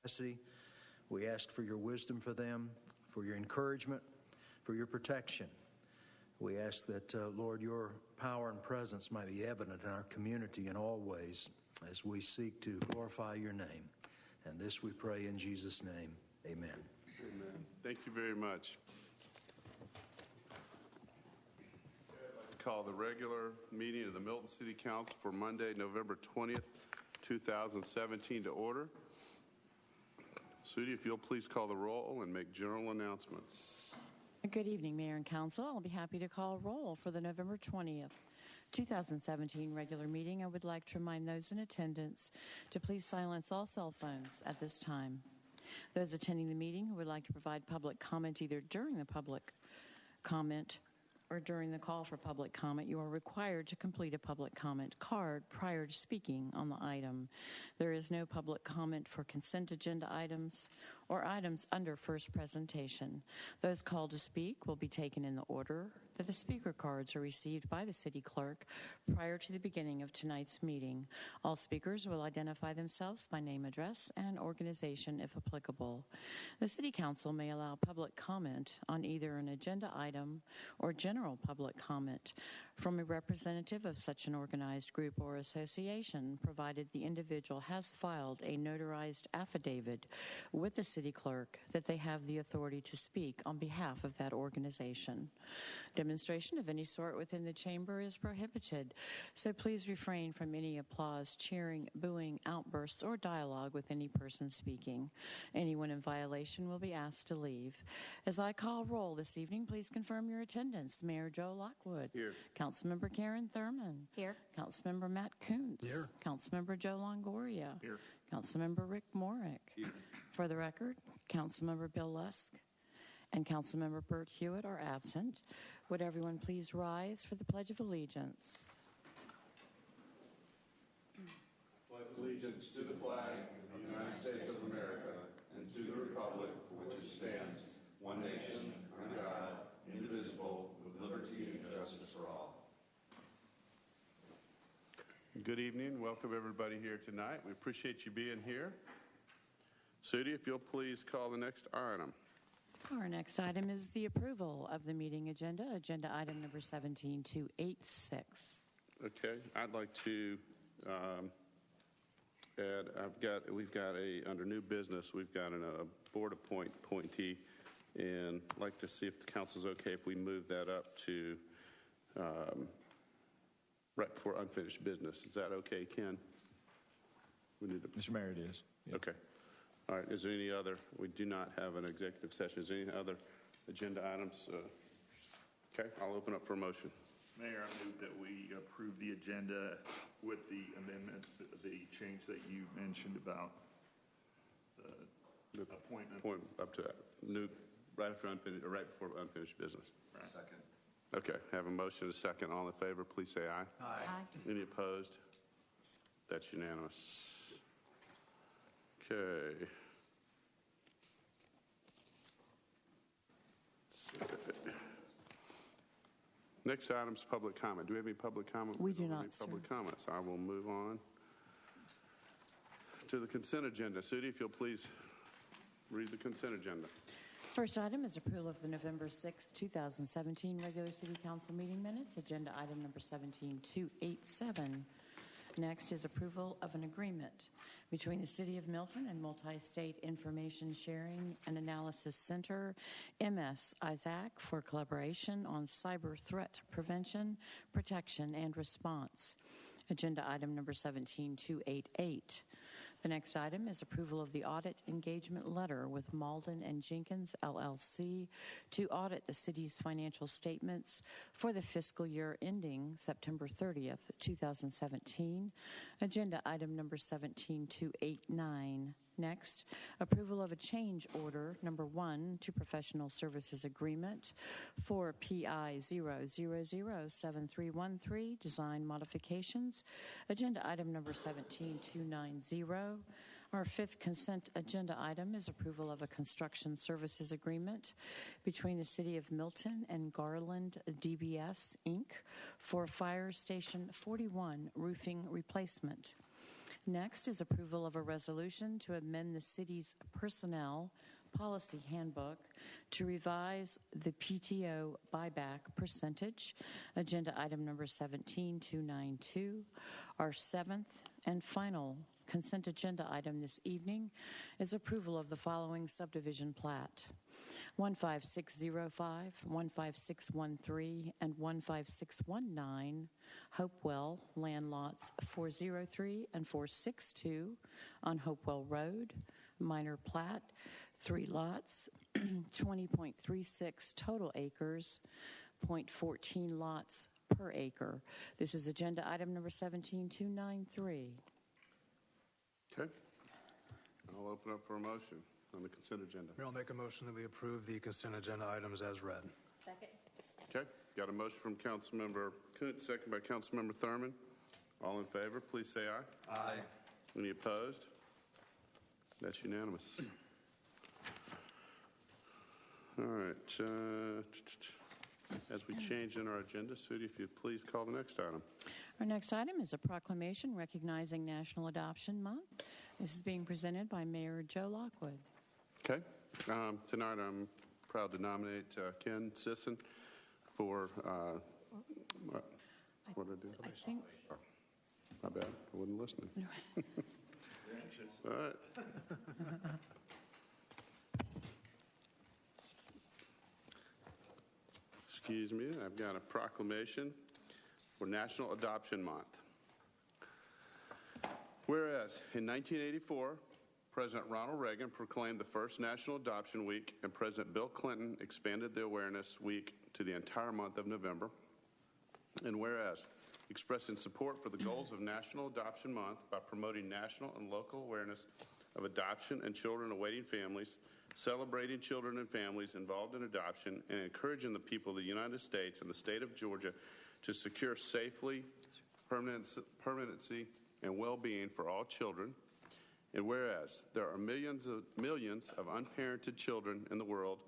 capacity. We ask for your wisdom for them, for your encouragement, for your protection. We ask that, Lord, your power and presence might be evident in our community in all ways as we seek to glorify your name. And this we pray in Jesus' name. Amen. Amen. Thank you very much. I'd like to call the regular meeting of the Milton City Council for Monday, November 20th, 2017 to order. Sudi, if you'll please call the roll and make general announcements. Good evening, Mayor and Council. I'll be happy to call roll for the November 20th, 2017 regular meeting. I would like to remind those in attendance to please silence all cell phones at this time. Those attending the meeting who would like to provide public comment either during the public comment or during the call for public comment, you are required to complete a public comment card prior to speaking on the item. There is no public comment for consent agenda items or items under first presentation. Those called to speak will be taken in the order that the speaker cards are received by the city clerk prior to the beginning of tonight's meeting. All speakers will identify themselves by name, address, and organization if applicable. The City Council may allow public comment on either an agenda item or general public comment from a representative of such an organized group or association, provided the individual has filed a notarized affidavit with the city clerk that they have the authority to speak on behalf of that organization. Demonstration of any sort within the chamber is prohibited, so please refrain from any applause, cheering, booing, outbursts, or dialogue with any person speaking. Anyone in violation will be asked to leave. As I call roll this evening, please confirm your attendance. Mayor Joe Lockwood. Here. Councilmember Karen Thurman. Here. Councilmember Matt Kuntz. Here. Councilmember Joe Longoria. Here. Councilmember Rick Morick. Here. For the record, Councilmember Bill Lusk and Councilmember Burt Hewitt are absent. Would everyone please rise for the Pledge of Allegiance? Pledge allegiance to the flag of the United States of America and to the republic for which it stands, one nation, under God, indivisible, with liberty and justice for all. Good evening. Welcome everybody here tonight. We appreciate you being here. Sudi, if you'll please call the next item. Our next item is the approval of the meeting agenda, agenda item number 17286. Okay, I'd like to add, we've got under new business, we've got a board appointee, and I'd like to see if the council's okay if we move that up to right before unfinished business. Is that okay, Ken? We need to. Mr. Mayor, it is. Yeah. Okay. All right. Is there any other? We do not have an executive session. Is there any other agenda items? Okay. I'll open up for a motion. Mayor, I move that we approve the agenda with the amendment, the change that you mentioned about the appointment. Up to new, right after unfinished, or right before unfinished business. Right. Second. Okay. Have a motion, a second. All in favor, please say aye. Aye. Any opposed? That's unanimous. Okay. Next item is public comment. Do we have any public comment? We do not, sir. Public comments. I will move on to the consent agenda. Sudi, if you'll please read the consent agenda. First item is approval of the November 6, 2017 regular City Council meeting minutes, agenda item number 17287. Next is approval of an agreement between the City of Milton and Multi-State Information Sharing and Analysis Center, MS ISAC, for collaboration on cyber threat prevention, protection, and response. Agenda item number 17288. The next item is approval of the audit engagement letter with Malden and Jenkins, LLC, to audit the city's financial statements for the fiscal year ending September 30th, 2017. Agenda item number 17289. Next, approval of a change order number 1 to professional services agreement for PI 0007313 design modifications. Agenda item number 17290. Our fifth consent agenda item is approval of a construction services agreement between the City of Milton and Garland DBS, Inc. for Fire Station 41 roofing replacement. Next is approval of a resolution to amend the city's personnel policy handbook to revise the PTO buyback percentage. Agenda item number 17292. Our seventh and final consent agenda item this evening is approval of the following subdivision plat. 15605, 15613, and 15619 Hopewell land lots 403 and 462 on Hopewell Road. Minor plat, 3 lots, 20.36 total acres, 0.14 lots per acre. This is agenda item number 17293. Okay. I'll open up for a motion on the consent agenda. Mayor, I'll make a motion that we approve the consent agenda items as read. Second. Okay. Got a motion from Councilmember Kuntz, second by Councilmember Thurman. All in favor, please say aye. Aye. Any opposed? That's unanimous. All right. As we change in our agenda, Sudi, if you'd please call the next item. Our next item is a proclamation recognizing National Adoption Month. This is being presented by Mayor Joe Lockwood. Okay. Tonight I'm proud to nominate Ken Sisson for, what did I do? I think. Oh, my bad. I wasn't listening. All right. Excuse me, I've got a proclamation for National Adoption Month. Whereas in 1984, President Ronald Reagan proclaimed the first National Adoption Week, and President Bill Clinton expanded the Awareness Week to the entire month of November. And whereas expressing support for the goals of National Adoption Month by promoting national and local awareness of adoption and children awaiting families, celebrating children and families involved in adoption, and encouraging the people of the United States and the state of Georgia to secure safely, permanency, and well-being for all children. And whereas there are millions of unparented children in the world,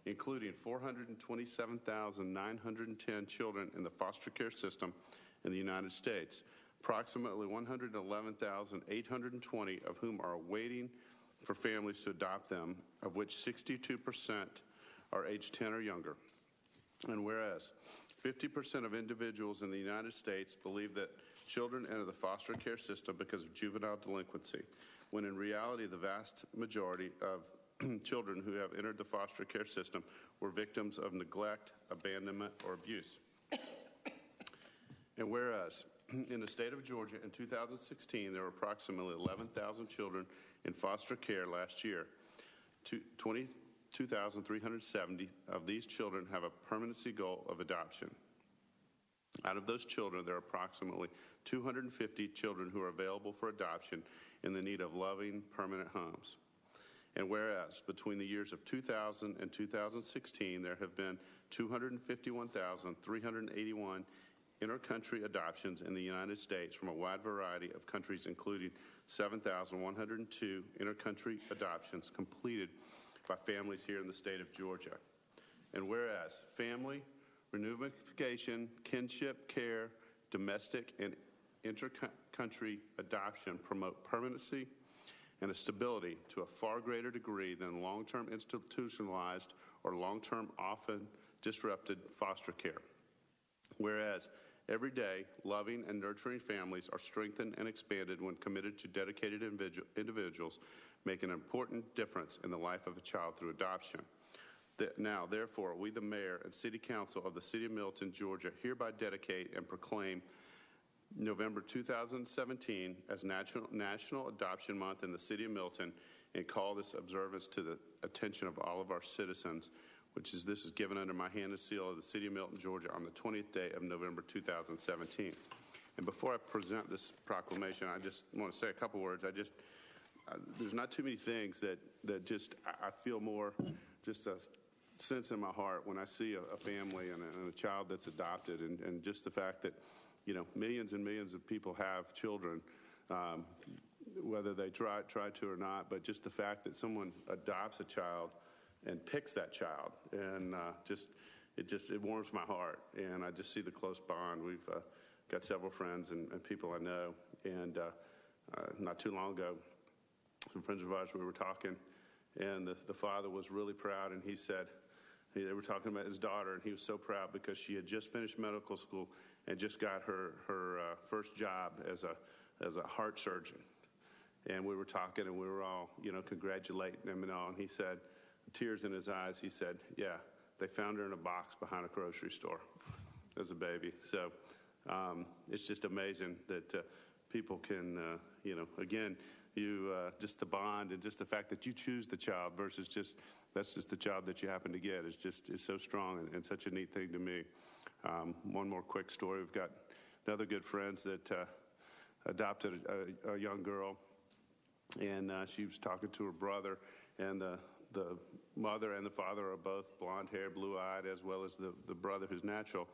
including 427,910 children in the foster care system in the United States, approximately 111,820 of whom are waiting for families to adopt them, of which 62% are age 10 or younger. And whereas 50% of individuals in the United States believe that children enter the foster care system because of juvenile delinquency, when in reality the vast majority of children who have entered the foster care system were victims of neglect, abandonment, or abuse. And whereas in the state of Georgia in 2016, there were approximately 11,000 children in foster care last year. 22,370 of these children have a permanency goal of adoption. Out of those children, there are approximately 250 children who are available for adoption in the need of loving, permanent homes. And whereas between the years of 2000 and 2016, there have been 251,381 intercountry adoptions in the United States from a wide variety of countries, including 7,102 intercountry adoptions completed by families here in the state of Georgia. And whereas family, reunification, kinship care, domestic, and intercountry adoption promote permanency and a stability to a far greater degree than long-term institutionalized or long-term, often disrupted foster care. Whereas every day, loving and nurturing families are strengthened and expanded when committed to dedicated individuals, making an important difference in the life of a child through adoption. Now, therefore, we, the Mayor and City Council of the City of Milton, Georgia, hereby dedicate and proclaim November 2017 as National Adoption Month in the City of Milton, and call this observance to the attention of all of our citizens, this is given under my hand and seal of the City of Milton, Georgia, on the 20th day of November 2017. And before I present this proclamation, I just want to say a couple words. There's not too many things that I feel more just a sense in my heart when I see a family and a child that's adopted, and just the fact that, millions and millions of people have children, whether they try to or not, but just the fact that someone adopts a child and picks that child, and it warms my heart, and I just see the close bond. We've got several friends and people I know, and not too long ago. Some friends of ours, we were talking, and the father was really proud, and he said, they were talking about his daughter, and he was so proud because she had just finished medical school and just got her first job as a heart surgeon. And we were talking, and we were all, congratulating him and all. And he said, tears in his eyes, he said, yeah, they found her in a box behind a grocery store as a baby. So it's just amazing that people can, again, just the bond and just the fact that you choose the child versus that's just the child that you happen to get is so strong and such a neat thing to me. One more quick story. We've got another good friends that adopted a young girl, and she was talking to her brother, and the mother and the father are both blonde hair, blue eyed, as well as the brother who's natural.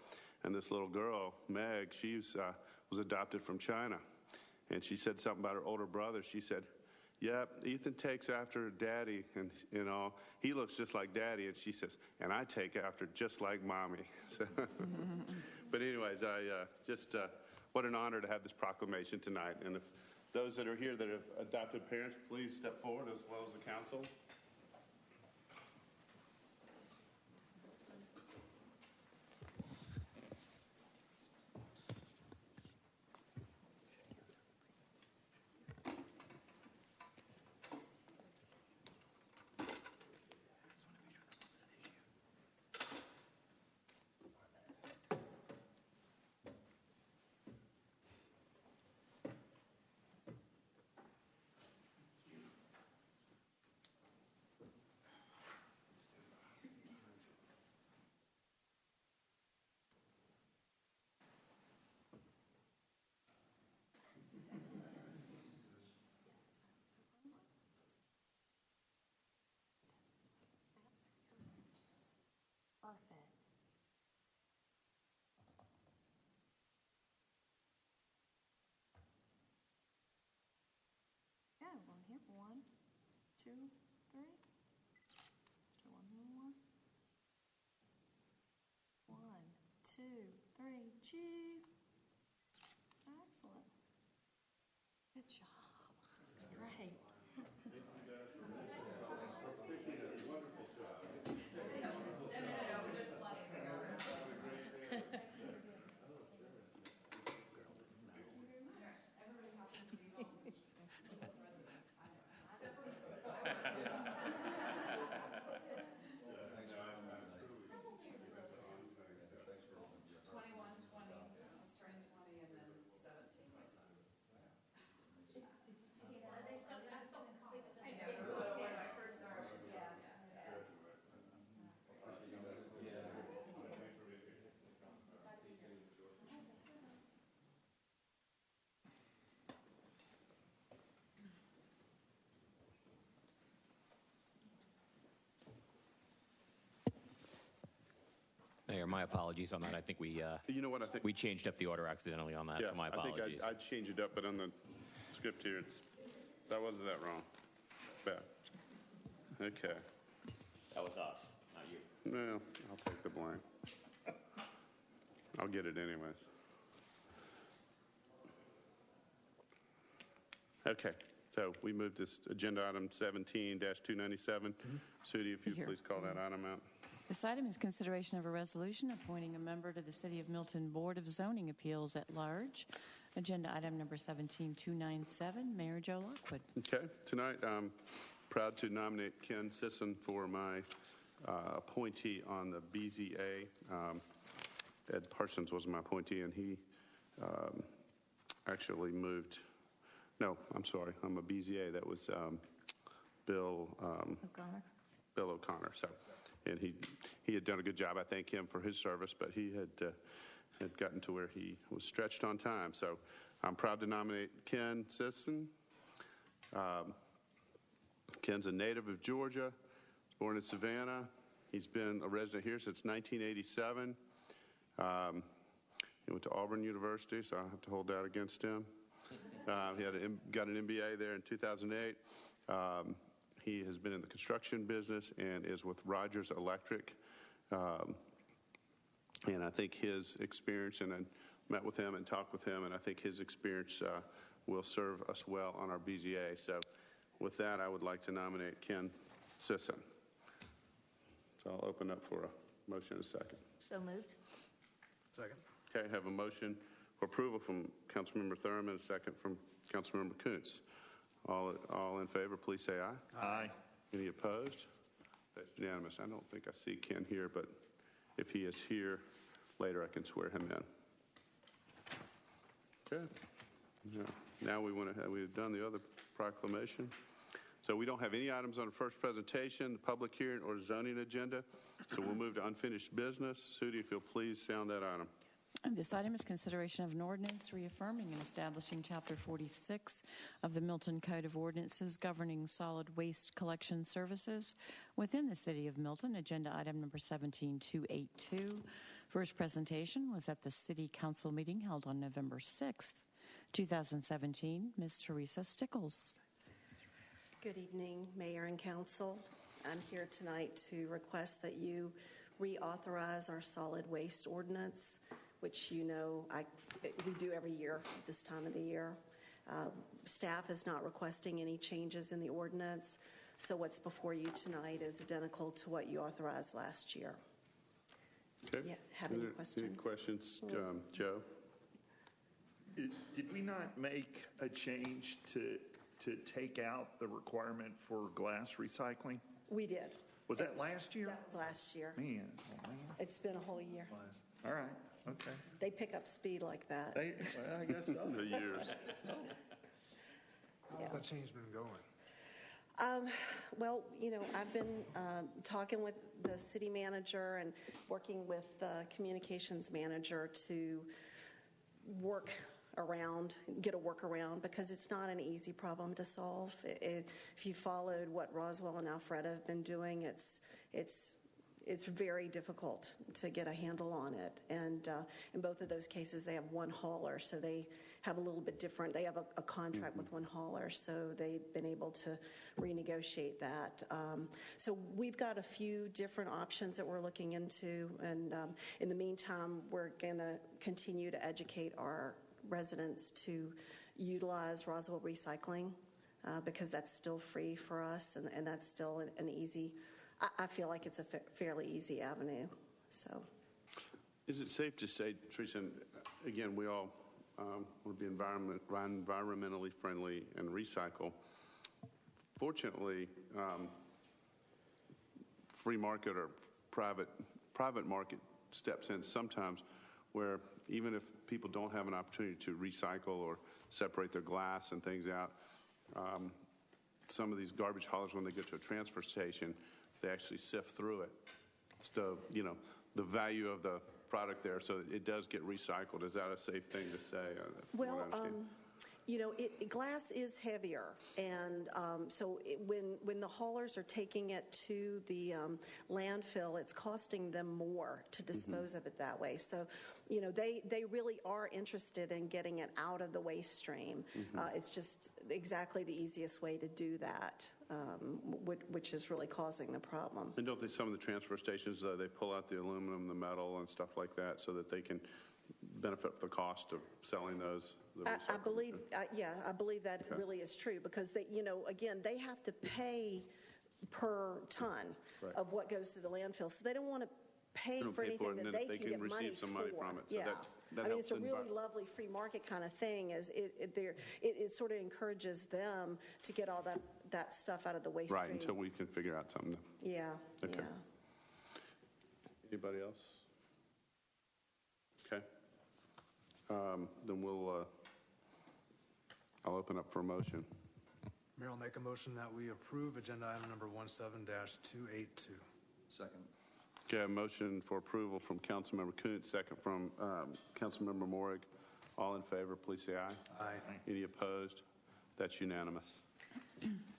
And this little girl, Meg, she was adopted from China. And she said something about her older brother. She said, yep, Ethan takes after daddy and he looks just like daddy. And she says, and I take after just like mommy. So, but anyways, what an honor to have this proclamation tonight. And if those that are here that have adopted parents, please step forward as well as the council. Perfect. Yeah, we're on here. 1, 2, 3. Let's do one more. 1, 2, 3. Cheese. Excellent. Good job. That's great. Mayor, my apologies on that. I think we You know what I think? we changed up the order accidentally on that, so my apologies. I think I'd change it up, but on the script here, that wasn't that wrong. Bad. Okay. That was us, not you. No, I'll take the blame. I'll get it anyways. Okay, so we moved this agenda item 17-297. Sudi, if you Here. please call that item out. This item is consideration of a resolution appointing a member to the City of Milton Board of Zoning Appeals at Large. Agenda item number 17297, Mayor Joe Lockwood. Okay, tonight I'm proud to nominate Ken Sisson for my appointee on the BZA. Ed Parsons was my appointee, and he actually moved. No, I'm sorry, I'm a BZA. That was Bill O'Connor. So, and he had done a good job. I thank him for his service, but he had gotten to where he was stretched on time. So I'm proud to nominate Ken Sisson. Ken's a native of Georgia, born in Savannah. He's been a resident here since 1987. He went to Auburn University, so I'll have to hold that against him. He got an MBA there in 2008. He has been in the construction business and is with Rogers Electric. And I think his experience, and I met with him and talked with him, and I think his experience will serve us well on our BZA. So with that, I would like to nominate Ken Sisson. So I'll open up for a motion in a second. So moved. Second. Okay, I have a motion for approval from Councilmember Thurman, a second from Councilmember Kuntz. All in favor, please say aye. Aye. Any opposed? That's unanimous. I don't think I see Ken here, but if he is here later, I can swear him in. Okay. Yeah. Now we've done the other proclamation. So we don't have any items on the first presentation, the public hearing, or zoning agenda. So we'll move to unfinished business. Sudi, if you'll please sound that item. And this item is consideration of an ordinance reaffirming and establishing Chapter 46 of the Milton Code of Ordinances governing solid waste collection services within the city of Milton. Agenda item number 17282. First presentation was at the City Council meeting held on November 6th, 2017. Ms. Teresa Stickles. Good evening, Mayor and Council. I'm here tonight to request that you reauthorize our solid waste ordinance, which you know we do every year at this time of the year. Staff is not requesting any changes in the ordinance, so what's before you tonight is identical to what you authorized last year. Okay. Yeah, have any questions? Any questions, Joe? Did we not make a change to take out the requirement for glass recycling? We did. Was that last year? That was last year. Man, oh man. It's been a whole year. All right, okay. They pick up speed like that. Well, I guess so. The years. How's that change been going? Well, you know, I've been talking with the city manager and working with the communications manager to get a workaround, because it's not an easy problem to solve. If you followed what Roswell and Alfreda have been doing, it's very difficult to get a handle on it. And in both of those cases, they have one hauler, so they have a little bit different. They have a contract with one hauler, so they've been able to renegotiate that. So we've got a few different options that we're looking into, and in the meantime, we're going to continue to educate our residents to utilize Roswell Recycling, because that's still free for us, and that's still an easy, I feel like it's a fairly easy avenue. So, Is it safe to say, Teresa, and again, we all want to be environmentally friendly and recycle. Fortunately, free market or private market steps in sometimes, where even if people don't have an opportunity to recycle or separate their glass and things out, some of these garbage haulers, when they get to a transfer station, they actually sift through it. So, you know, the value of the product there, so it does get recycled. Is that a safe thing to say? well, you know, glass is heavier, and so when the haulers are taking it to the landfill, it's costing them more to dispose of it that way. So, you know, they really are interested in getting it out of the waste stream. It's just exactly the easiest way to do that, which is really causing the problem. And don't they, some of the transfer stations, they pull out the aluminum, the metal, and stuff like that, so that they can benefit the cost of selling those? I believe, I believe that really is true, because they, you know, again, they have to pay per ton of what goes to the landfill, so they don't want to pay for anything that they can get money some money for. from it. So Yeah, that I mean, it's a helps really lovely free market kind of thing. It sort of encourages them to get all that stuff out of the waste right, stream. until we can figure out something. Yeah. Okay. Yeah. Anybody else? Okay. Then I'll open up for a motion. Mayor, I'll make a motion that we approve agenda item number 17-282. Second. Okay, a motion for approval from Councilmember Kuntz, second from Councilmember Morrig. All in favor, please say aye. Aye. Any opposed? That's unanimous.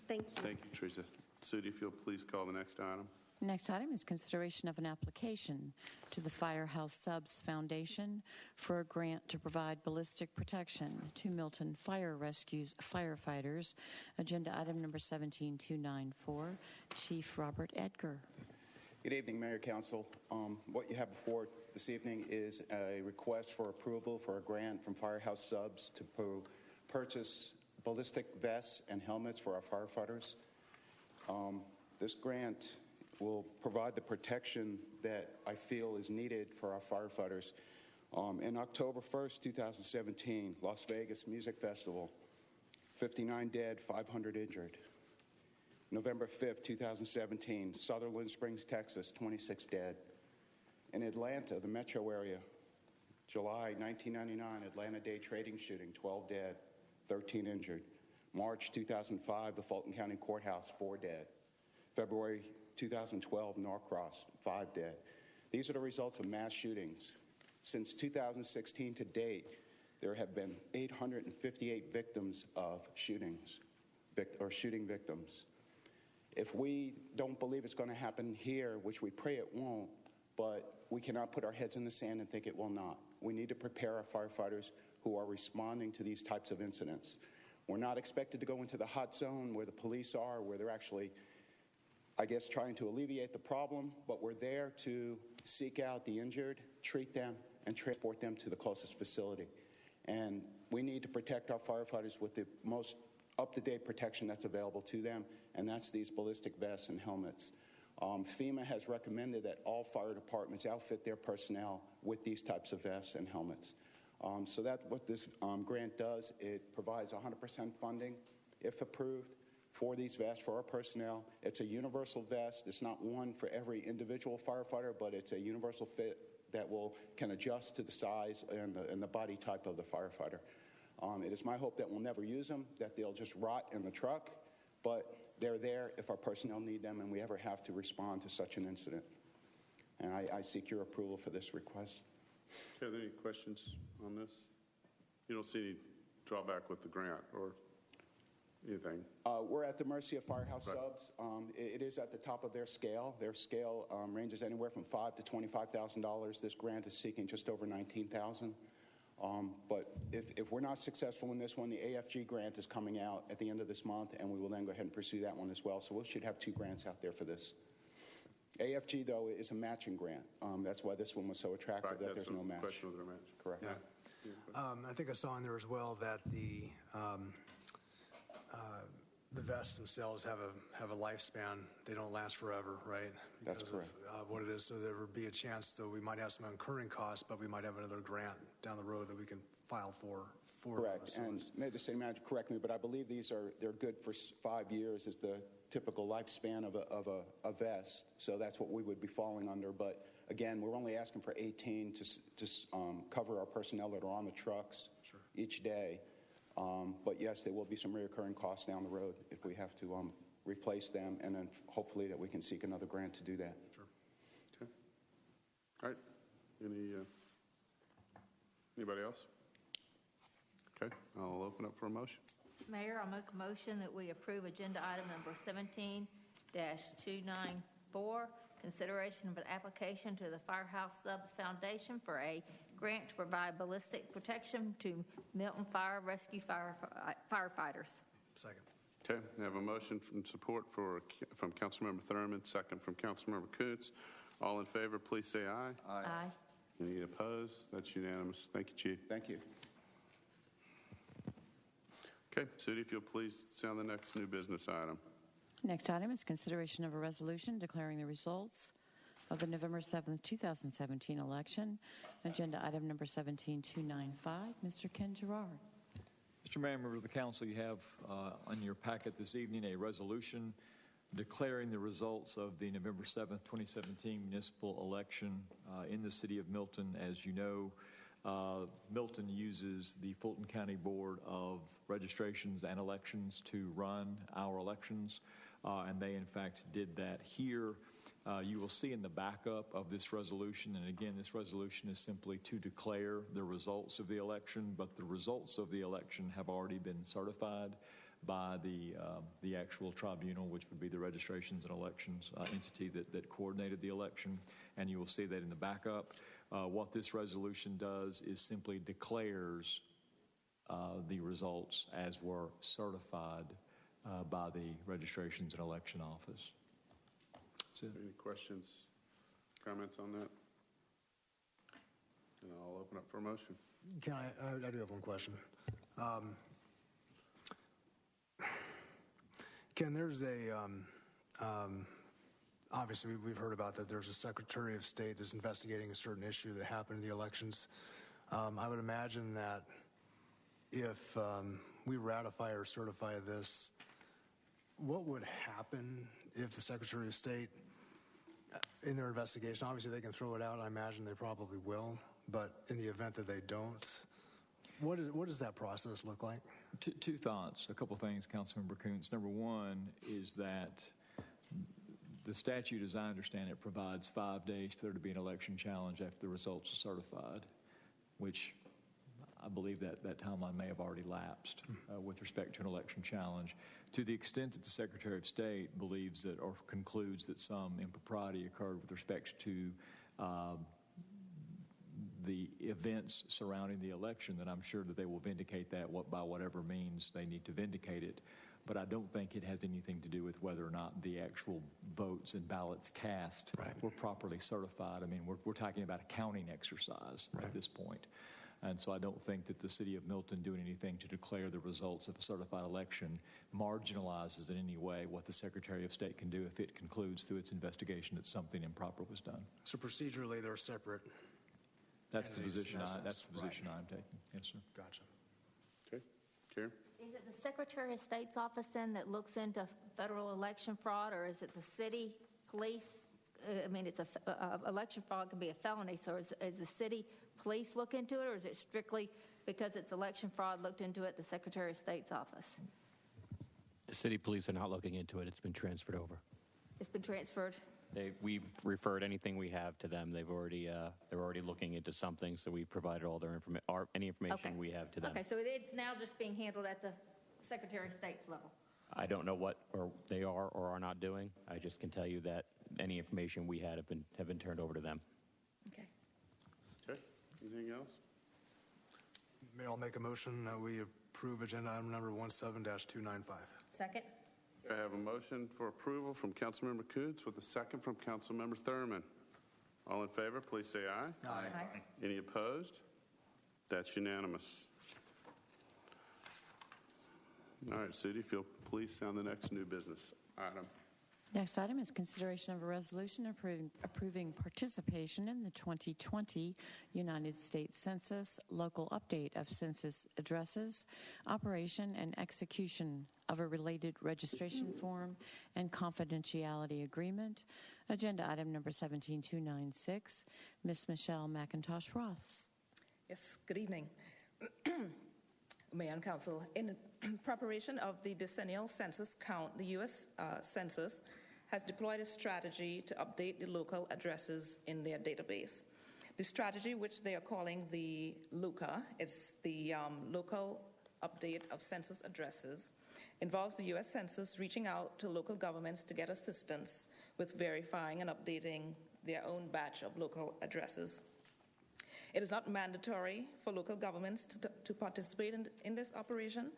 Thank you. Thank you, Teresa. Sudi, if you'll please call the next item. Next item is consideration of an application to the Firehouse Subs Foundation for a grant to provide ballistic protection to Milton Fire Rescue's firefighters. Agenda item number 17294. Chief Robert Edgar. Good evening, Mayor, Council. What you have before this evening is a request for approval for a grant from Firehouse Subs to purchase ballistic vests and helmets for our firefighters. This grant will provide the protection that I feel is needed for our firefighters. In October 1st, 2017, Las Vegas Music Festival, 59 dead, 500 injured. November 5th, 2017, Sutherland Springs, Texas, 26 dead. In Atlanta, the metro area, July 1999, Atlanta Day trading shooting, 12 dead, 13 injured. March 2005, the Fulton County Courthouse, 4 dead. February 2012, Norcross, 5 dead. These are the results of mass shootings. Since 2016 to date, there have been 858 victims of shootings, or shooting victims. If we don't believe it's going to happen here, which we pray it won't, but we cannot put our heads in the sand and think it will not. We need to prepare our firefighters who are responding to these types of incidents. We're not expected to go into the hot zone where the police are, where they're actually, I guess, trying to alleviate the problem, but we're there to seek out the injured, treat them, and transport them to the closest facility. And we need to protect our firefighters with the most up-to-date protection that's available to them, and that's these ballistic vests and helmets. FEMA has recommended that all fire departments outfit their personnel with these types of vests and helmets. So that's what this grant does. It provides 100% funding, if approved, for these vests for our personnel. It's a universal vest. It's not one for every individual firefighter, but it's a universal fit that can adjust to the size and the body type of the firefighter. It is my hope that we'll never use them, that they'll just rot in the truck, but they're there if our personnel need them and we ever have to respond to such an incident. And I seek your approval for this request. Are there any questions on this? You don't see any drawback with the grant or anything? We're at the mercy of Firehouse Right. Subs. It is at the top of their scale. Their scale ranges anywhere from $5,000 to $25,000. This grant is seeking just over $19,000. But if we're not successful in this one, the AFG grant is coming out at the end of this month, and we will then go ahead and pursue that one as well. So we should have 2 grants out there for this. AFG, though, is a matching grant. That's why this one was so attractive, Right, that that's there's no match. question of their match. Correct. I think I saw in there as well that the vests themselves have a lifespan. They don't last forever, right? That's Because correct. of what it is. So there would be a chance that we might have some incurring costs, but we might have another grant down the road that we can file for. Correct. And made the same magic, correct me, but I believe they're good for 5 years is the typical lifespan of a vest. So that's what we would be falling under. But again, we're only asking for 18 to cover our personnel that are on the trucks each day. But yes, there will be some recurring costs down the road if we have to replace them, and then hopefully that we can seek another grant to do that. Sure. Okay. All right. Anybody else? Okay. I'll open up for a motion. Mayor, I'll make a motion that we approve agenda item number 17-294, consideration of an application to the Firehouse Subs Foundation for a grant to provide ballistic protection to Milton Fire Rescue firefighters. Second. Okay. I have a motion from support from Councilmember Thurman, second from Councilmember Kuntz. All in favor, please say aye. Aye. Any opposed? That's unanimous. Thank you, Chief. Thank you. Okay. Sudi, if you'll please sound the next new business item. Next item is consideration of a resolution declaring the results of the November 7th, 2017 election. Agenda item number 17295. Mr. Ken Gerard. Mr. Mayor, members of the council, you have on your packet this evening a resolution declaring the results of the November 7th, 2017 municipal election in the city of Milton. As you know, Milton uses the Fulton County Board of Registrations and Elections to run our elections, and they in fact did that here. You will see in the backup of this resolution, and again, this resolution is simply to declare the results of the election, but the results of the election have already been certified by the actual tribunal, which would be the Registrations and Elections entity that coordinated the election, and you will see that in the backup. What this resolution does is simply declares the results as were certified by the Registrations and Election Office. Any questions, comments on that? And I'll open up for a motion. I do have one question. Ken, there's obviously we've heard about that. There's a Secretary of State that's investigating a certain issue that happened in the elections. I would imagine that if we ratify or certify this, what would happen if the Secretary of State, in their investigation, obviously they can throw it out, I imagine they probably will, but in the event that they don't, what does that process look like? Two thoughts, a couple things, Councilmember Kuntz. Number one is that the statute, as I understand it, provides 5 days for there to be an election challenge after the results are certified, which I believe that timeline may have already lapsed with respect to an election challenge. To the extent that the Secretary of State believes that or concludes that some impropriety occurred with respect to the events surrounding the election, then I'm sure that they will vindicate that by whatever means they need to vindicate it. But I don't think it has anything to do with whether or not the actual votes and ballots cast were properly certified. I mean, we're talking about a counting exercise at this point. And so I don't think that the city of Milton doing anything to declare the results of a certified election marginalizes in any way what the Secretary of State can do if it concludes through its investigation that something improper was done. So procedurally, they're separate. That's the position I'm taking. Yes, sir. Gotcha. Okay. Karen? Is it the Secretary of State's office then that looks into federal election fraud, or is it the city police? I mean, it's election fraud can be a felony, so is the city police look into it, or is it strictly because it's election fraud looked into it, the Secretary of State's office? The city police are not looking into it. It's been transferred over. It's been transferred? We've referred anything we have to them. They're already looking into something, so we've provided all their any information we have to them. Okay, so it's now just being handled at the Secretary of State's level. I don't know what they are or are not doing. I just can tell you that any information we had have been turned over to them. Okay. Okay. Anything else? Mayor, I'll make a motion that we approve agenda item number 17-295. Second. I have a motion for approval from Councilmember Kuntz with a second from Councilmember Thurman. All in favor, please say aye. Aye. Any opposed? That's unanimous. All right, Sudi, if you'll please sound the next new business item. Next item is consideration of a resolution approving participation in the 2020 United States Census, local update of census addresses, operation and execution of a related registration form, and confidentiality agreement. Agenda item number 17296. Ms. Michelle McIntosh Ross. Yes, good evening. Mayor and Council, in preparation of the decennial census count, the U.S. Census has deployed a strategy to update the local addresses in their database. The strategy, which they are calling the LUCA, it's the local update of census addresses, involves the U.S. Census reaching out to local governments to get assistance with verifying and updating their own batch of local addresses. It is not mandatory for local governments to participate in this operation,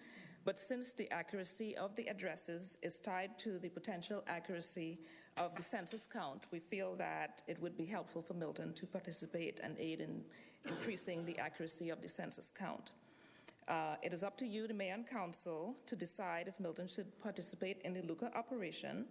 but since the accuracy of the addresses is tied to the potential accuracy of the census count, we feel that it would be helpful for Milton to participate and aid in increasing the accuracy of the census count. It is up to you, the Mayor and Council, to decide if Milton should participate in the LUCA operation,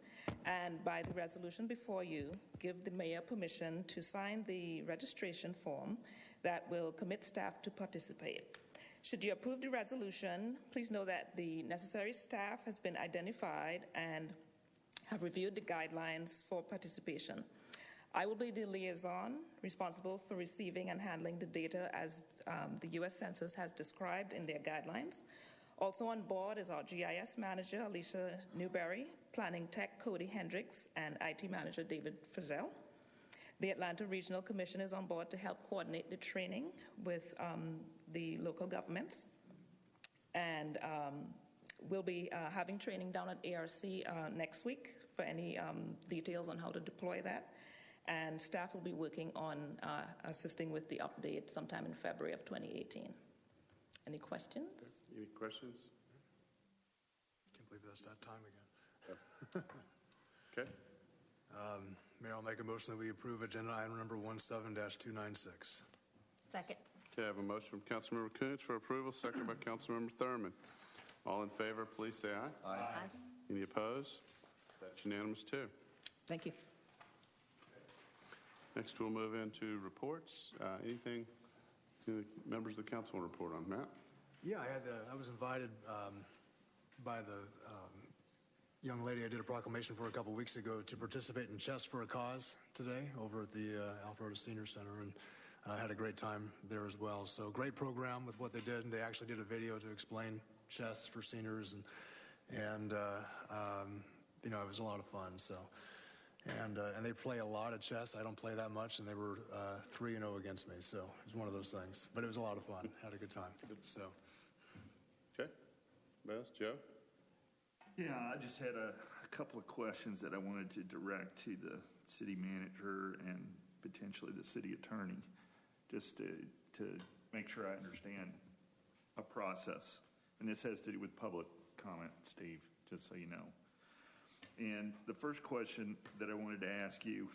and by the resolution before you, give the Mayor permission to sign the registration form that will commit staff to participate. Should you approve the resolution, please know that the necessary staff has been identified and have reviewed the guidelines for participation. I will be the liaison responsible for receiving and handling the data as the U.S. Census has described in their guidelines. Also on board is our GIS manager, Alicia Newberry, planning tech, Cody Hendricks, and IT manager, David Frizzell. The Atlanta Regional Commission is on board to help coordinate the training with the local governments. And we'll be having training down at ARC next week for any details on how to deploy that. And staff will be working on assisting with the update sometime in February of 2018. Any questions? Any questions? Can't believe that's that time again. Okay. Mayor, I'll make a motion that we approve agenda item number 17-296. Second. Okay, I have a motion from Councilmember Kuntz for approval, second by Councilmember Thurman. All in favor, please say aye. Aye. Any opposed? That's unanimous too. Thank you. Next, we'll move into reports. Anything the members of the council want to report on? Matt? Yeah, I was invited by the young lady I did a proclamation for a couple weeks ago to participate in Chess for a Cause today over at the Alpharetta Senior Center, and had a great time there as well. So great program with what they did, and they actually did a video to explain chess for seniors, and you know, it was a lot of fun. So, and they play a lot of chess. I don't play that much, and they were 3-0 against me. So it was one of those things, but it was a lot of fun. Had a good time. So. Okay. Beth, Joe? Yeah, I just had a couple of questions that I wanted to direct to the city manager and potentially the city attorney, just to make sure I understand a process. And this has to do with public comment, Steve, just so you know. And the first question that I wanted to ask you,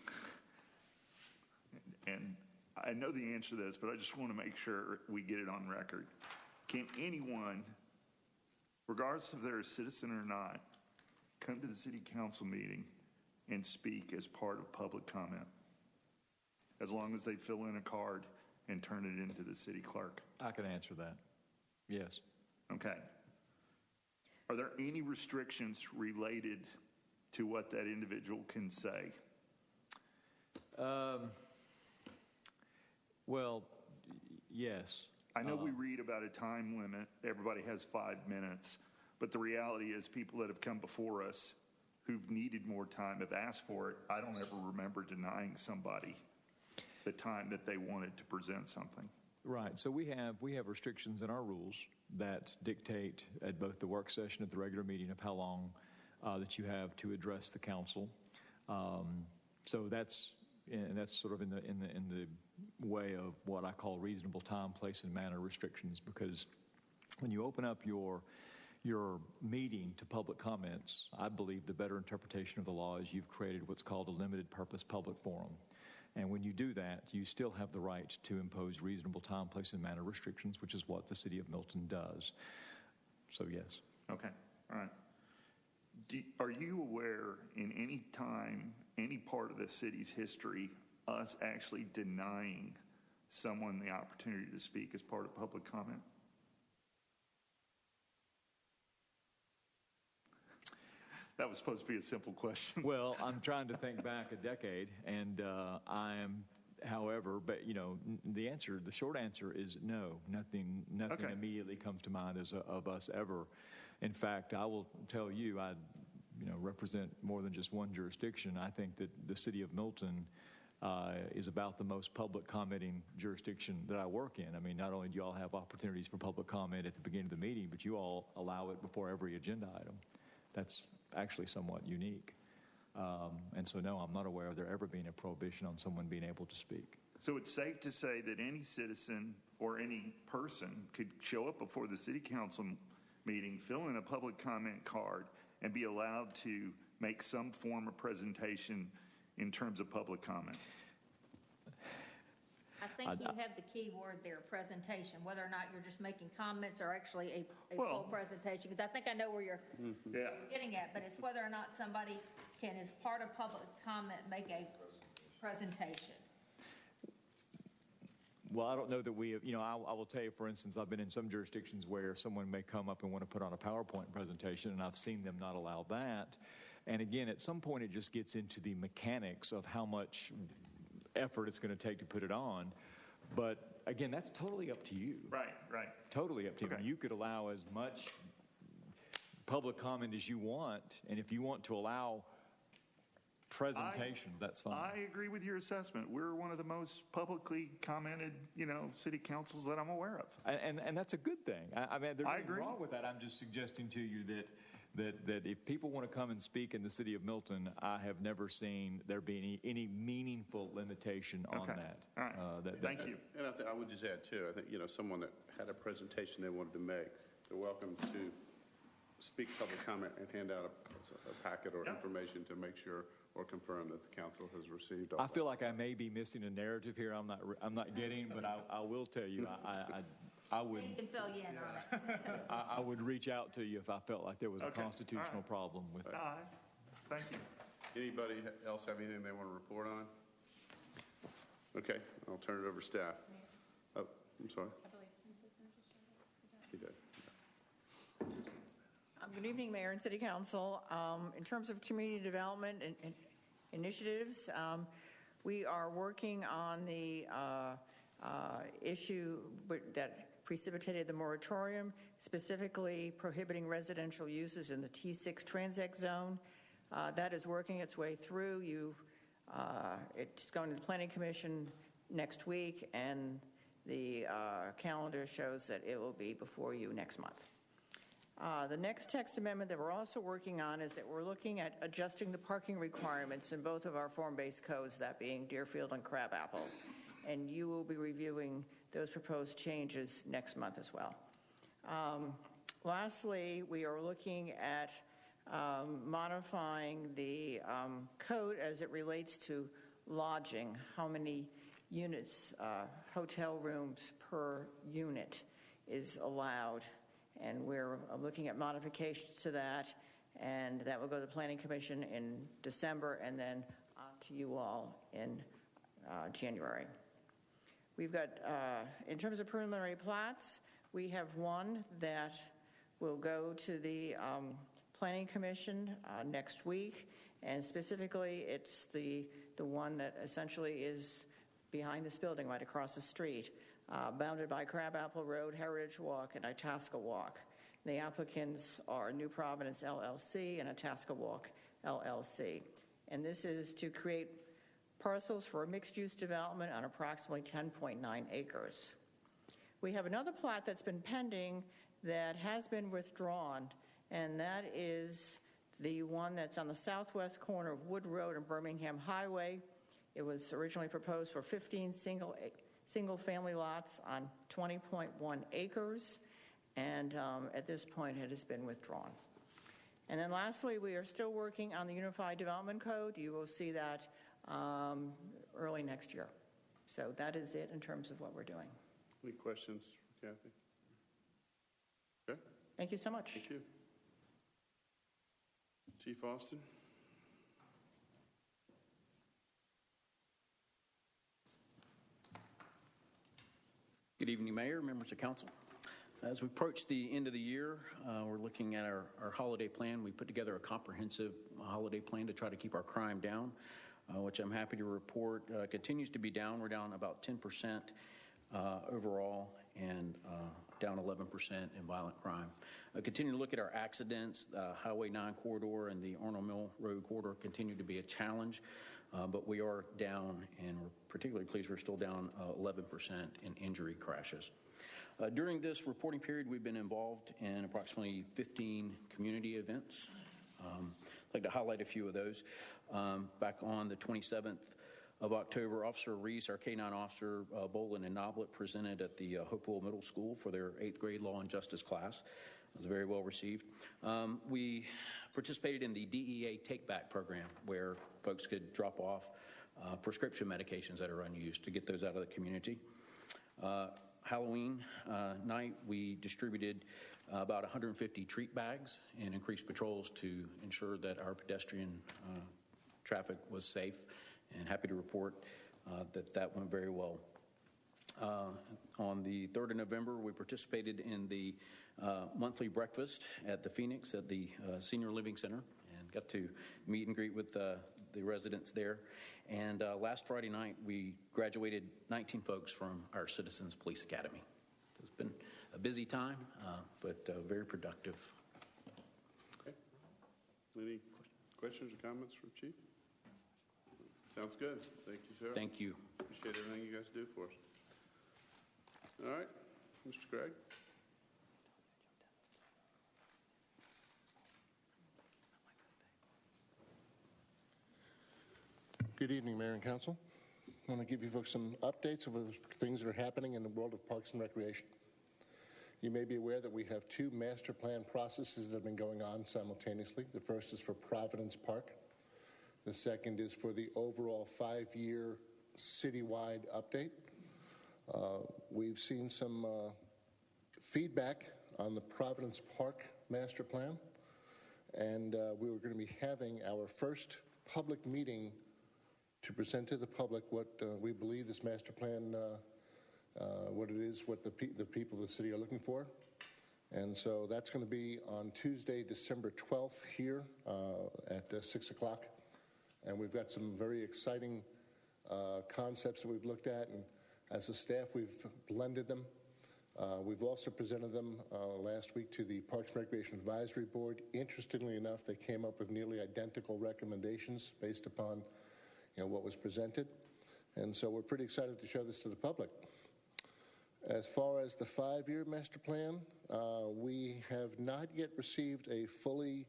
and I know the answer to this, but I just want to make sure we get it on record. Can anyone, regardless if they're a citizen or not, come to the city council meeting and speak as part of public comment, as long as they fill in a card and turn it into the city clerk? I can answer that. Yes. Okay. Are there any restrictions related to what that individual can say? Well, yes. I know we read about a time limit. Everybody has 5 minutes. But the reality is people that have come before us who've needed more time have asked for it. I don't ever remember denying somebody the time that they wanted to present something. Right. So we have restrictions in our rules that dictate at both the work session at the regular meeting of how long that you have to address the council. So that's sort of in the way of what I call reasonable time, place, and manner restrictions, because when you open up your meeting to public comments, I believe the better interpretation of the law is you've created what's called a limited purpose public forum. And when you do that, you still have the right to impose reasonable time, place, and manner restrictions, which is what the city of Milton does. So, yes. Okay. All right. Are you aware in any time, any part of the city's history, us actually denying someone the opportunity to speak as part of public comment? That was supposed to be a simple question. Well, I'm trying to think back a decade, and I am, however, but you know, the short answer is no. Nothing Okay. immediately comes to mind of us ever. In fact, I will tell you, I represent more than just one jurisdiction. I think that the city of Milton is about the most public commenting jurisdiction that I work in. I mean, not only do you all have opportunities for public comment at the beginning of the meeting, but you all allow it before every agenda item. That's actually somewhat unique. And so, no, I'm not aware of there ever being a prohibition on someone being able to speak. So it's safe to say that any citizen or any person could show up before the city council meeting, fill in a public comment card, and be allowed to make some form of presentation in terms of public comment. I think you have the key word there, presentation, whether or not you're just making comments or actually a full presentation, because I think I know where you're getting at, but it's whether or not somebody can, as part of public comment, make a presentation. Well, I don't know that we have, I will tell you, for instance, I've been in some jurisdictions where someone may come up and want to put on a PowerPoint presentation, and I've seen them not allow that. And again, at some point, it just gets into the mechanics of how much effort it's going to take to put it on. But again, that's totally up to you. Right. Totally up to you. Okay. You could allow as much public comment as you want, and if you want to allow presentations, that's fine. I agree with your assessment. We're one of the most publicly commented, city councils that I'm aware of. And that's a good thing. I mean, there's nothing agree. wrong with that. I'm just suggesting to you that if people want to come and speak in the city of Milton, I have never seen there be any meaningful limitation on that. All right. Thank you. And I would just add, too, I think, someone that had a presentation they wanted to make, they're welcome to speak public comment and hand out a packet or information to make sure or confirm that the council has received all I feel like I may be missing a narrative here I'm not getting, but I will tell you, I would Dave can fill you in on it. I would reach out to you if I felt like there was a Okay. constitutional All right. problem with it. All right. Thank you. Anybody else have anything they want to report on? Okay, I'll turn it over to staff. Oh, I'm sorry. He did. Good evening, Mayor and City Council. In terms of community development and initiatives, we are working on the issue that precipitated the moratorium, specifically prohibiting residential uses in the T6 Transect zone. That is working its way through. It's going to the Planning Commission next week, and the calendar shows that it will be before you next month. The next text amendment that we're also working on is that we're looking at adjusting the parking requirements in both of our form-based codes, that being Deerfield and Crabapple. And you will be reviewing those proposed changes next month as well. Lastly, we are looking at modifying the code as it relates to lodging, how many units, hotel rooms per unit is allowed. And we're looking at modifications to that, and that will go to the Planning Commission in December and then on to you all in January. We've got, in terms of preliminary plats, we have one that will go to the Planning Commission next week, and specifically it's the one that essentially is behind this building right across the street. Bounded by Crabapple Road, Heritage Walk, and Itasca Walk. The applicants are New Providence LLC and Itasca Walk LLC. And this is to create parcels for a mixed-use development on approximately 10.9 acres. We have another plat that's been pending that has been withdrawn, and that is the one that's on the southwest corner of Wood Road and Birmingham Highway. It was originally proposed for 15 single-family lots on 20.1 acres, and at this point it has been withdrawn. And then lastly, we are still working on the Unified Development Code. You will see that early next year. So that is it in terms of what we're doing. Any questions for Kathy? Okay. Thank you so much. Thank you. Chief Austin? Good evening, Mayor, members of council. As we approach the end of the year, we're looking at our holiday plan. We put together a comprehensive holiday plan to try to keep our crime down, which I'm happy to report continues to be down. We're down about 10% overall and down 11% in violent crime. Continue to look at our accidents. Highway 9 corridor and the Arnold Mill Road corridor continue to be a challenge, but we are down, and we're particularly pleased we're still down 11% in injury crashes. During this reporting period, we've been involved in approximately 15 community events. I'd like to highlight a few of those. Back on the 27th of October, Officer Reese, our K-9 officer, Bolin and Noblet, presented at the Hopewell Middle School for their 8th grade Law and Justice class. It was very well received. We participated in the DEA Take-Back program, where folks could drop off prescription medications that are unused to get those out of the community. Halloween night, we distributed about 150 treat bags and increased patrols to ensure that our pedestrian traffic was safe, and happy to report that went very well. On the 3rd of November, we participated in the monthly breakfast at the Phoenix at the Senior Living Center and got to meet and greet with the residents there. And last Friday night, we graduated 19 folks from our Citizens Police Academy. So it's been a busy time, but very productive. Okay. Any questions or comments from Chief? Sounds good. Thank you, sir. Thank you. Appreciate everything you guys do for us. All right, Mr. Gregg. Good evening, Mayor and Council. I want to give you folks some updates of the things that are happening in the world of parks and recreation. You may be aware that we have 2 master plan processes that have been going on simultaneously. The first is for Providence Park. The second is for the overall 5-year citywide update. We've seen some feedback on the Providence Park Master Plan, and we were going to be having our first public meeting to present to the public what we believe this master plan, what it is, what the people of the city are looking for. And so that's going to be on Tuesday, December 12th here at 6 o'clock. And we've got some very exciting concepts that we've looked at, and as a staff, we've blended them. We've also presented them last week to the Parks and Recreation Advisory Board. Interestingly enough, they came up with nearly identical recommendations based upon what was presented. And so we're pretty excited to show this to the public. As far as the 5-year master plan, we have not yet received a fully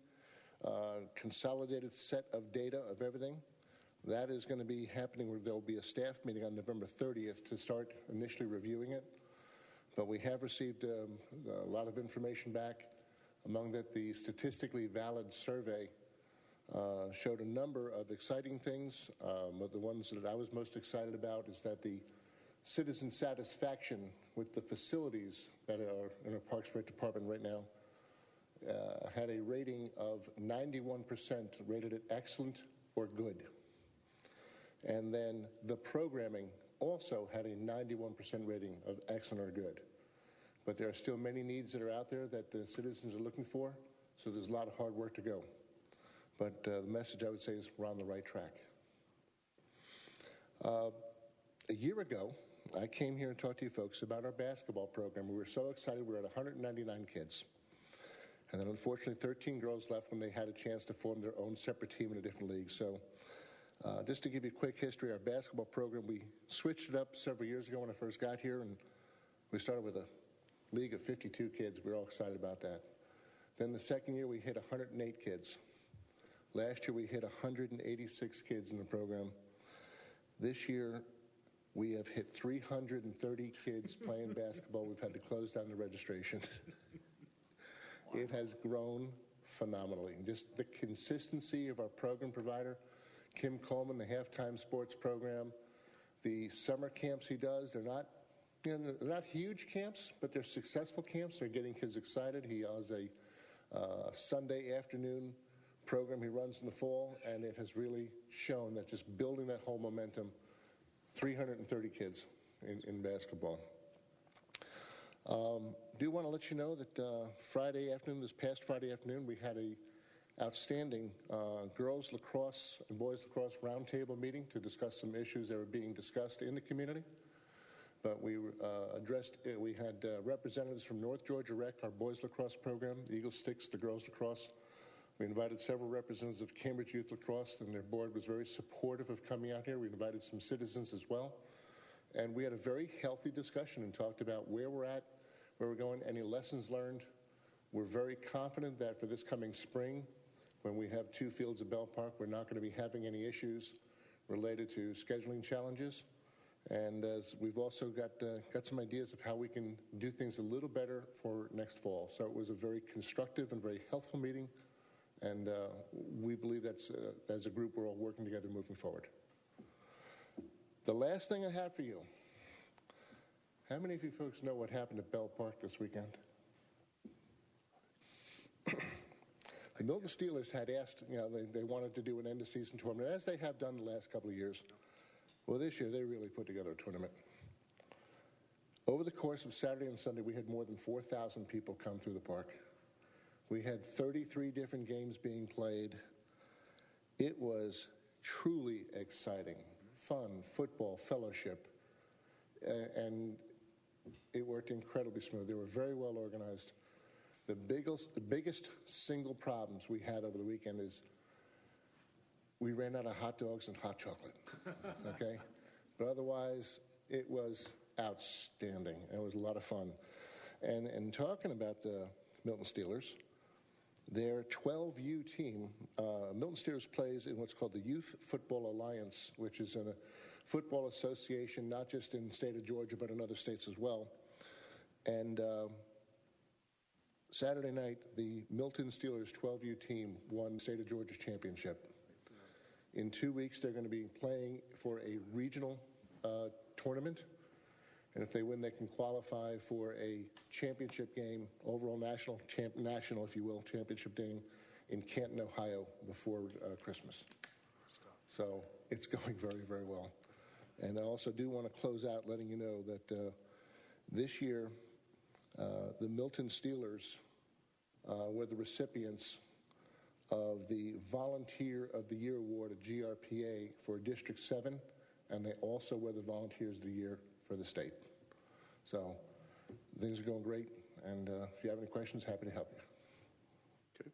consolidated set of data of everything. That is going to be happening. There will be a staff meeting on November 30th to start initially reviewing it. But we have received a lot of information back. Among that, the statistically valid survey showed a number of exciting things. But the ones that I was most excited about is that the citizen satisfaction with the facilities that are in our Parks and Rec department right now had a rating of 91%, rated it excellent or good. And then the programming also had a 91% rating of excellent or good. But there are still many needs that are out there that the citizens are looking for, so there's a lot of hard work to go. But the message I would say is we're on the right track. A year ago, I came here and talked to you folks about our basketball program. We were so excited. We were at 199 kids. And then unfortunately, 13 girls left when they had a chance to form their own separate team in a different league. So just to give you a quick history, our basketball program, we switched it up several years ago when I first got here, and we started with a league of 52 kids. We were all excited about that. Then the second year, we hit 108 kids. Last year, we hit 186 kids in the program. This year, we have hit 330 kids playing basketball. We've had to close down the registration. Wow. It has grown phenomenally. Just the consistency of our program provider, Kim Coleman, the halftime sports program, the summer camps he does, they're not huge camps, but they're successful camps. They're getting kids excited. He has a Sunday afternoon program he runs in the fall, and it has really shown that just building that whole momentum, 330 kids in basketball. Do want to let you know that Friday afternoon, this past Friday afternoon, we had a outstanding girls lacrosse and boys lacrosse roundtable meeting to discuss some issues that were being discussed in the community. But we we had representatives from North Georgia Rec, our boys lacrosse program, the Eagle Sticks, the girls lacrosse. We invited several representatives of Cambridge Youth Lacrosse, and their board was very supportive of coming out here. We invited some citizens as well. And we had a very healthy discussion and talked about where we're at, where we're going, any lessons learned. We're very confident that for this coming spring, when we have 2 fields at Bell Park, we're not going to be having any issues related to scheduling challenges. And we've also got some ideas of how we can do things a little better for next fall. So it was a very constructive and very helpful meeting. And we believe that's, as a group, we're all working together moving forward. The last thing I have for you, how many of you folks know what happened at Bell Park this weekend? The Milton Steelers had asked, they wanted to do an end-of-season tournament, as they have done the last couple of years. Well, this year, they really put together a tournament. Over the course of Saturday and Sunday, we had more than 4,000 people come through the park. We had 33 different games being played. It was truly exciting, fun, football, fellowship, and it worked incredibly smooth. They were very well organized. The biggest single problems we had over the weekend is we ran out of hot dogs and hot chocolate, okay? But otherwise, it was outstanding. It was a lot of fun. And talking about the Milton Steelers, their 12U team, Milton Steelers plays in what's called the Youth Football Alliance, which is a football association not just in the state of Georgia, but in other states as well. And Saturday night, the Milton Steelers 12U team won the state of Georgia's championship. In 2 weeks, they're going to be playing for a regional tournament. And if they win, they can qualify for a championship game, overall national, if you will, championship game in Canton, Ohio before Christmas. So it's going very, very well. And I also do want to close out letting you know that this year, the Milton Steelers were the recipients of the Volunteer of the Year Award at GRPA for District 7, and they also were the Volunteers of the Year for the state. So things are going great, and if you have any questions, happy to help you. Okay.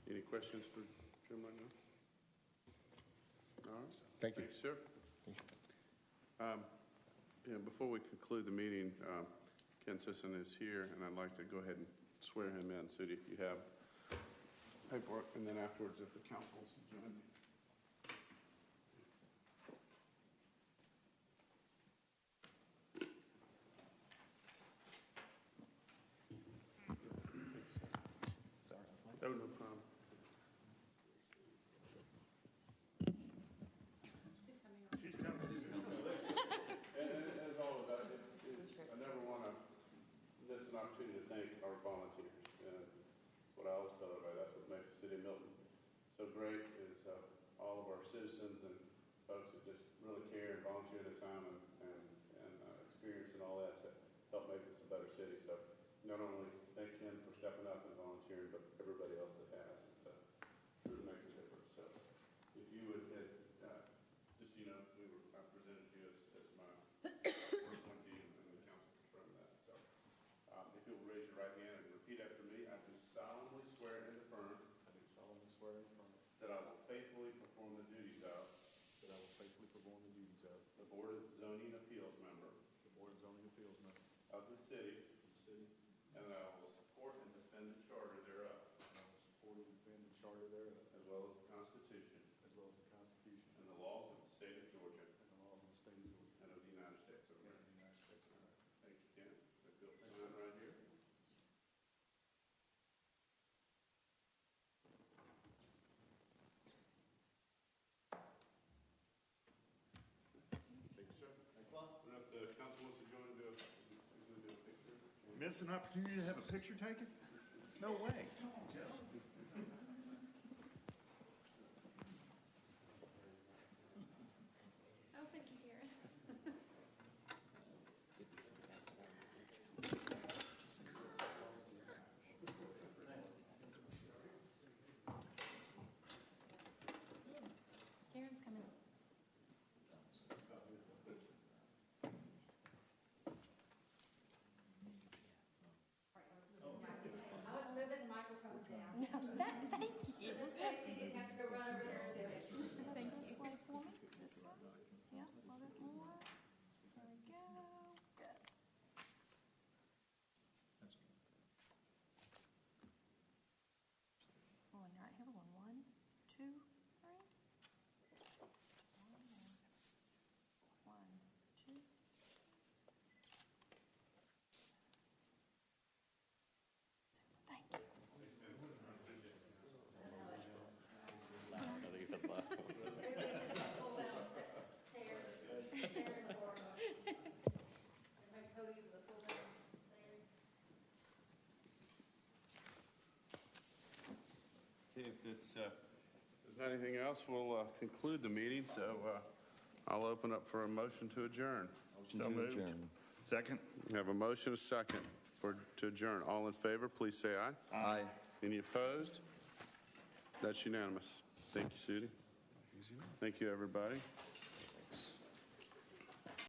Any questions for Jim right now? All right. Thank you. Thanks, sir. Before we conclude the meeting, Ken Sisson is here, and I'd like to go ahead and swear him in. Sudi, if you have paperwork, and then afterwards, if the council wants to join me. Oh, no problem. She's coming. And as always, I never want to miss an opportunity to thank our volunteers. That's what I always tell everybody. That's what makes the city of Milton so great is all of our citizens and folks that just really care and volunteer their time and experience and all that to help make this a better city. So not only thank him for stepping up and volunteering, but everybody else that has. It really makes a difference. So if you would, just I presented you as my first one to you, and the council confirmed that. So if you will raise your right hand and repeat after me, I do solemnly swear and affirm that I will faithfully perform the duties of the Board of Zoning Appeals member of the city, and that I will support and defend the charter thereof, as well as the Constitution and the laws of the state of Georgia and of the United States of America. Thank you, Ken. If you'll sign right here. Thank you, sir. Thanks a lot. And if the council wants to join, do a picture. Miss an opportunity to have a picture taken? No way. Oh, thank you, Karen. Karen's coming. I was moving the microphones down. No, thank you. Stacy didn't have to go run over there and do it. This way for me. This one. Yeah, a little bit more. There we go. Good. Going right here. We're going 1, 2, 3. 1, 2. Thank you. I think it's a buff. If there's anything else, we'll conclude the meeting. So I'll open up for a motion to adjourn. So moved. Second. We have a motion, a second to adjourn. All in favor, please say aye. Aye. Any opposed? That's unanimous. Thank you, Sudi. Thank you, everybody.